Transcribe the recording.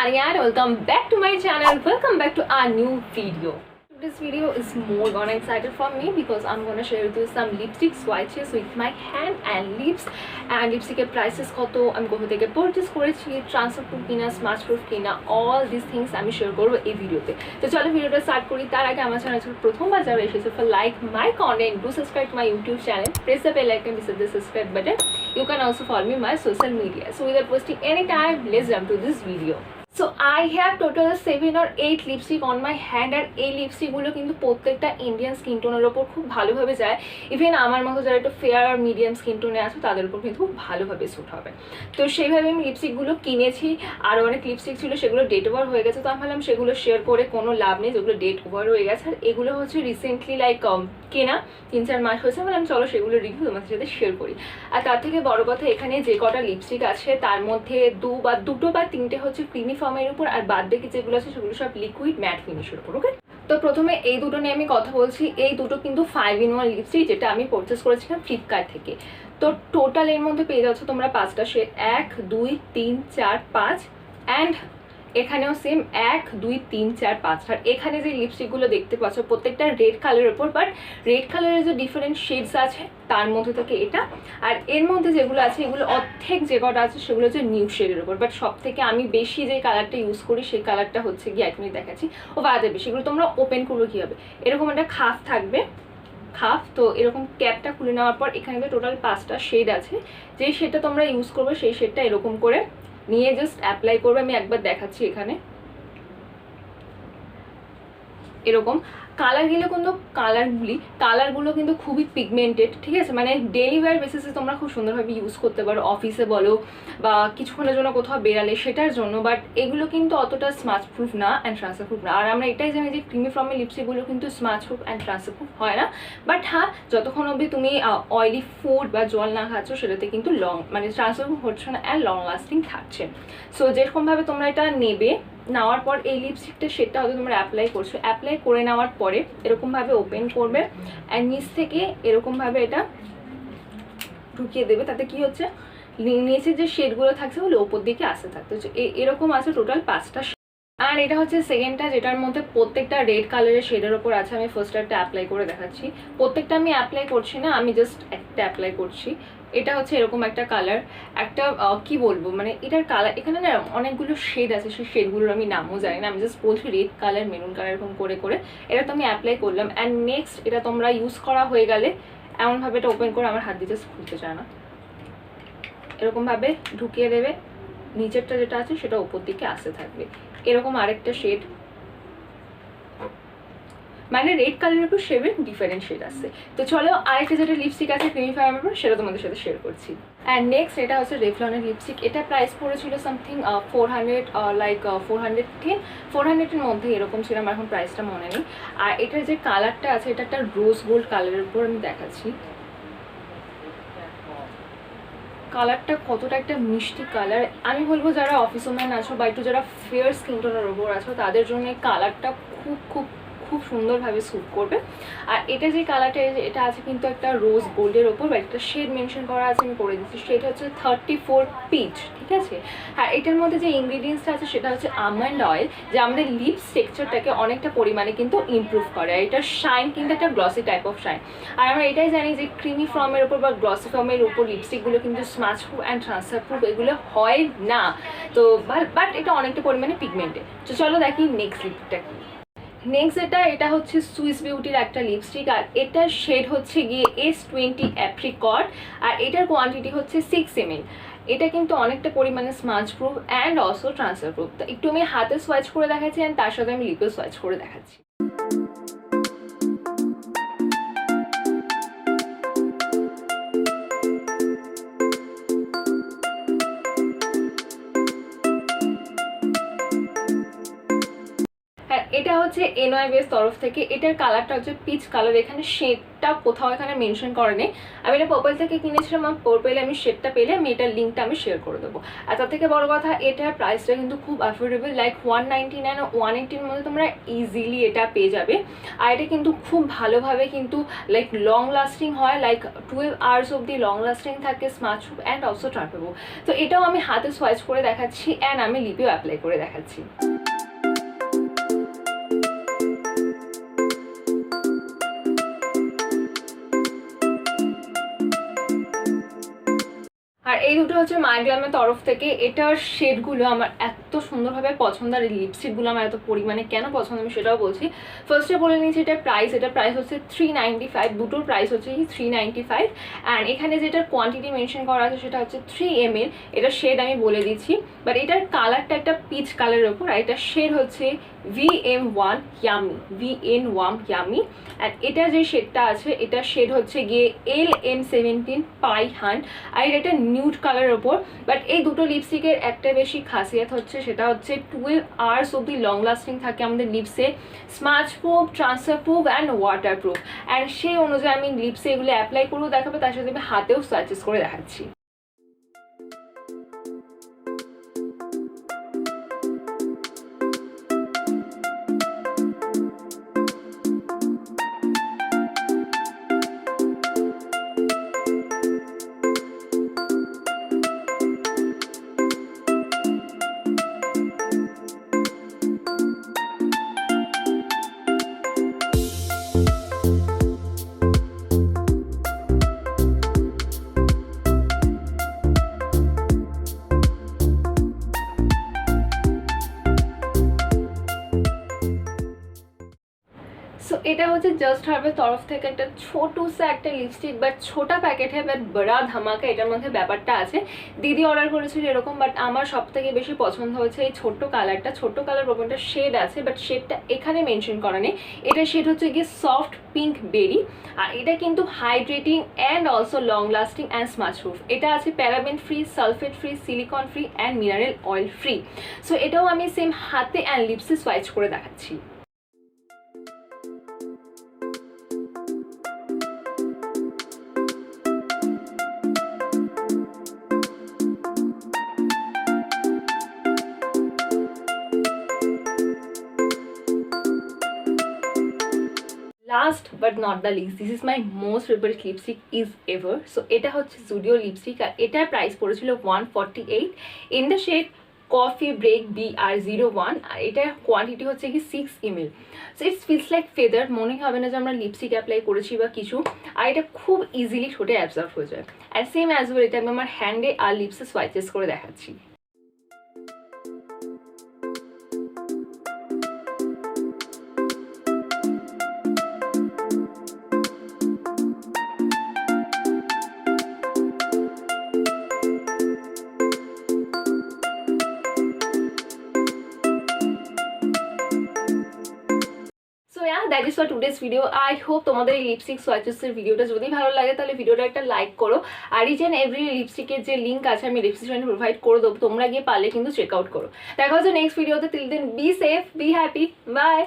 Sani and welcome back to my channel. Welcome back to our new video. This video is more gonna excited for me because I'm gonna share with you some lipstick swatches with my hand and lips and lipstick prices koto I'm going to purchase করেছি transfer proof কিনা smudge proof কিনা all these things আমি share করব এই ভিডিওতে। তো চলো ভিডিওটা স্টার্ট করি। তার আগে আমার চ্যানেলে প্রথমবার যারা এসেছে for like my content do subscribe to my YouTube channel, press the bell icon beside the subscribe button. You can also follow me on my social media. So without wasting any time, let's jump to this video. So I have total 7 or 8 lipstick on my hand আর এই লিপস্টিকগুলো কিন্তু প্রত্যেকটা Indian skin টোনের ওপর খুব ভালোভাবে যায়। Even আমার মতো যারা একটু ফেয়ার আর মিডিয়াম স্কিন টোনে আছে তাদের উপর কিন্তু খুব ভালোভাবে স্যুট হবে। তো সেইভাবে আমি লিপস্টিকগুলো কিনেছি। আরও অনেক লিপস্টিক ছিল সেগুলো ডেট ওভার হয়ে গেছে, তো আমি ভাবলাম সেগুলো শেয়ার করে কোনো লাভ নেই যেগুলো ডেট ওভার হয়ে গেছে। আর এগুলো হচ্ছে রিসেন্টলি লাইক কেনা 3-4 মাস হয়েছে, বললাম চলো সেগুলো রিভিউ তোমাদের সাথে শেয়ার করি। আর তার থেকে বড় কথা এখানে যে কটা লিপস্টিক আছে তার মধ্যে দুটো বা তিনটে হচ্ছে ক্রিমি ফর্মের উপর আর বাদ বাকি যেগুলো আছে সেগুলো সব লিকুইড ম্যাট ফিনিশের উপর। ওকে, তো প্রথমে এই দুটো নিয়ে আমি কথা বলছি। এই দুটো কিন্তু 5-in-1 লিপস্টিক, যেটা আমি পারচেস করেছিলাম ফ্লিপকার্ট থেকে। তো টোটাল এর মধ্যে পেয়ে যাচ্ছ তোমরা 5টা শেড, 1 2 3 4 5 অ্যান্ড এখানেও সেম 1 2 3 4 5। আর এখানে যে লিপস্টিকগুলো দেখতে পাচ্ছ প্রত্যেকটা রেড কালারের উপর, বাট রেড কালারের যে ডিফারেন্ট শেডস আছে তার মধ্যে থেকে এটা। আর এর মধ্যে যেগুলো আছে এগুলো অর্ধেক যে কটা আছে সেগুলো হচ্ছে নিউ শেডের উপর, বাট সব থেকে আমি বেশি যে কালারটা ইউজ করি সেই কালারটা হচ্ছে গিয়ে এক মিনিট দেখাচ্ছি ও বাদে বেশি। এগুলো তোমরা ওপেন করবে কীভাবে, এরকম একটা খাফ থাকবে, খাফ। তো এরকম ক্যাপটা খুলে নেওয়ার পর এখানে টোটাল 5টা শেড আছে। যে শেডটা তোমরা ইউজ করবে সেই শেডটা এরকম করে নিয়ে জাস্ট অ্যাপ্লাই করবে। আমি একবার দেখাচ্ছি এখানে এরকম কালারগুলো কিন্তু কালারগুলো কিন্তু খুবই পিগমেন্টেড, ঠিক আছে। মানে ডেইলি ওয়্যার বেসিসে তোমরা খুব সুন্দরভাবে ইউজ করতে পারো, অফিসে বলো বা কিছুক্ষণের জন্য কোথাও বেরালে সেটার জন্য। বাট এগুলো কিন্তু অতটা স্মাচ প্রুফ না অ্যান্ড ট্রান্সফার প্রুফ না। আর আমরা এটাই জানি যে ক্রিমি ফর্মের লিপস্টিকগুলো কিন্তু smudge proof and transfer proof হয় না। বাট হ্যাঁ, যতক্ষণ অবধি তুমি অয়েলি ফুড বা জল না খাচ্ছ সেটাতে কিন্তু মানে ট্রান্সফার প্রুফ হচ্ছে না অ্যান্ড লং লাস্টিং থাকছে। সো যেরকমভাবে তোমরা এটা নেওয়ার পর এই লিপস্টিকটা সেটা হয়তো তোমরা অ্যাপ্লাই করছো, অ্যাপ্লাই করে নেওয়ার পরে এরকমভাবে ওপেন করবে অ্যান্ড নিচ থেকে এরকমভাবে এটা ঢুকিয়ে দেবে। তাতে কি হচ্ছে নিচে যে শেডগুলো থাকছে ওগুলো ওপর দিকে আসতে থাকতে হচ্ছে। এরকম আছে টোটাল 5টা। আর এটা হচ্ছে সেকেন্ডটা, যেটার মধ্যে প্রত্যেকটা রেড কালারের শেডের ওপর আছে। আমি ফার্স্ট একটা অ্যাপ্লাই করে দেখাচ্ছি। প্রত্যেকটা আমি অ্যাপ্লাই করছি না, আমি জাস্ট একটা অ্যাপ্লাই করছি। এটা হচ্ছে এরকম একটা কালার, একটা কি বলবো মানে এটার কালার এখানে না অনেকগুলো শেড আছে, সেই শেডগুলোর আমি নামও জানি না। আমি জাস্ট বলছি রেড কালার মেরুন কালার এরকম করে করে এটা তো আমি অ্যাপ্লাই করলাম। অ্যান্ড নেক্সট এটা তোমরা ইউজ করা হয়ে গেলে এমনভাবে এটা ওপেন করে, আমার হাত দিয়ে জাস্ট খুলতে চায় না, এরকমভাবে ঢুকিয়ে দেবে। নিচেরটা যেটা আছে সেটা উপর দিকে আসতে থাকবে। এরকম আরেকটা শেড, মানে রেড কালারের উপর শেডের ডিফারেন্ট শেড আছে। তো চলো আরেকটা যেটা লিপস্টিক আছে ক্রিমি ফায়ারের উপর সেটা তোমাদের সাথে শেয়ার করছি। অ্যান্ড নেক্সট এটা হচ্ছে রেভলনের লিপস্টিক। এটা প্রাইস পড়েছিল সামথিং 400 লাইক 400-400-এর মধ্যে এরকম ছিল, আমার এখন প্রাইসটা মনে নেই। আর এটার যে কালারটা আছে এটা একটা রোজ গোল্ড কালারের উপর আমি দেখাচ্ছি। কালারটা কতটা একটা মিষ্টি কালার। আমি বলবো যারা অফিস ওম্যান আছো বা একটু যারা ফেয়ার স্কিন টোনের ওপর আছো তাদের জন্য এই কালারটা খুব খুব খুব সুন্দরভাবে স্যুট করবে। আর এটা যে কালারটা এটা আছে কিন্তু একটা রোজ গোল্ডের ওপর, বা একটা শেড মেনশন করা আছে, আমি করে দিচ্ছি। সেটা হচ্ছে 34 পিচ, ঠিক আছে। আর এটার মধ্যে যে ইনগ্রিডিয়েন্টসটা আছে সেটা হচ্ছে আমন্ড অয়েল, যে আমাদের লিপস টেক্সচারটাকে অনেকটা পরিমাণে কিন্তু ইমপ্রুভ করে। আর এটার শাইন কিন্তু একটা গ্লসি টাইপ অফ শাইন। আর আমরা এটাই জানি যে ক্রিমি ফর্মের উপর বা গ্লসি ফর্মের উপর লিপস্টিকগুলো কিন্তু smudge proof and transfer proof এগুলো হয় না। তো বাট এটা অনেকটা পরিমাণে পিগমেন্টেড। তো চলো দেখি নেক্সট লিপটা কি। নেক্সট এটা হচ্ছে সুইস বিউটির একটা লিপস্টিক। আর এটার শেড হচ্ছে গিয়ে S20 অ্যাপ্রিকট আর এটার কোয়ান্টিটি হচ্ছে 6 ml। এটা কিন্তু অনেকটা পরিমাণে smudge proof and also transfer proof. তো একটু আমি হাতে সোয়াচ করে দেখাচ্ছি অ্যান্ড তার সাথে আমি লিপে সোয়াচ করে দেখাচ্ছি। এটা হচ্ছে NYBS তরফ থেকে, এটার কালারটা হচ্ছে পিচ কালার, এখানে শেডটা কোথাও এখানে মেনশন করে নেই। আমি এটা পার্পল থেকে কিনেছিলাম, আমার পার্পলে আমি শেডটা পেলে আমি এটার লিঙ্কটা আমি শেয়ার করে দেবো। আর তার থেকে বড় কথা এটার প্রাইসটা কিন্তু খুব অ্যাফোর্ডেবল, লাইক 199 আর 180-র মধ্যে তোমরা ইজিলি এটা পেয়ে যাবে। আর এটা কিন্তু খুব ভালোভাবে কিন্তু লাইক লং লাস্টিং হয়, লাইক 12 আওয়ার্স অবধি লং লাস্টিং থাকে, smart proof and also transferable. তো এটাও আমি হাতে সোয়াইচ করে দেখাচ্ছি অ্যান্ড আমি লিপেও অ্যাপ্লাই করে দেখাচ্ছি। আর এই দুটো হচ্ছে মাইগ্রামের তরফ থেকে, এটার শেডগুলো আমার এত সুন্দরভাবে পছন্দ, আর এই লিপস্টিকগুলো আমার এত পরিমাণে কেন পছন্দ আমি সেটাও বলছি। ফার্স্টে বলে নিয়েছি এটার প্রাইস হচ্ছে 395, দুটোর প্রাইস হচ্ছে 395। অ্যান্ড এখানে যেটার কোয়ান্টিটি মেনশন করা আছে সেটা হচ্ছে 3 ml। এটা শেড আমি বলে দিচ্ছি, বাট এটার কালারটা একটা পিচ কালারের ওপর, আর এটার শেড হচ্ছে VN1 Yummy। অ্যান্ড এটার যে শেডটা আছে এটার শেড হচ্ছে গিয়ে LM17 Pie Hunt, আর এটা নিউড কালারের ওপর। বাট এই দুটো লিপস্টিকের একটা বেশি খাসিয়ত হচ্ছে সেটা হচ্ছে 12 আওয়ার্স অবধি লং লাস্টিং থাকে আমাদের লিপসে, smudge proof, transfer proof and water proof. And সেই অনুযায়ী আমি লিপসে এগুলো অ্যাপ্লাই করবো দেখাবো, তার সাথে আমি হাতেও সোয়াচেস করে দেখাচ্ছি। সো এটা হচ্ছে জাস্ট হার্বের তরফ থেকে একটা ছোটসা একটা লিপস্টিক, বাট ছোটা প্যাকেট হ্যাঁ বাট বড়া ধামাকা এটার মধ্যে ব্যাপারটা আছে। দিদি অর্ডার করেছিল এরকম, বাট আমার সব থেকে বেশি পছন্দ হয়েছে এই ছোট্ট কালারটা। ছোট্ট কালার প্রবলেমটা শেড আছে, বাট শেডটা এখানে মেনশন করা নেই। এটা শেড হচ্ছে গিয়ে সফট পিঙ্ক বেরি, আর এটা কিন্তু hydrating and also long lasting and smudge proof. এটা আছে paraben free, sulphate free, silicone free and mineral oil free. So এটাও আমি সেম হাতে অ্যান্ড লিপসে সোয়াইচ করে দেখাচ্ছি। Last but not the least, this is my most favorite lipstick is ever. So এটা হচ্ছে Zudio lipstick, আর এটার প্রাইস পড়েছিল 148 in the shade Coffee Break BR01, আর এটার কোয়ান্টিটি হচ্ছে কি 6 ml। So it's feels like feather, মনে হবে না যে আমরা লিপস্টিক অ্যাপ্লাই করেছি বা কিছু, আর এটা খুব ইজিলি ঠোঁটে অ্যাবজর্ব হয়ে যায়। আর সেম অ্যাজ ওয়েল এটা আমি আমার হ্যান্ডে আর লিপসে সোয়াইচেস করে দেখাচ্ছি। That is for today's video. I hope তোমাদের এই লিপস্টিক সোয়াচেসের ভিডিওটা যদি ভালো লাগে তাহলে ভিডিওটা একটা লাইক করো, আর ইচ অ্যান্ড এভরি লিপস্টিকের যে লিঙ্ক আছে আমি ডিসক্রিপশনে প্রোভাইড করে দেবো, তোমরা গিয়ে পারলে কিন্তু চেক আউট করো। দেখা হচ্ছে নেক্সট ভিডিওতে। Till then be safe, be happy, by.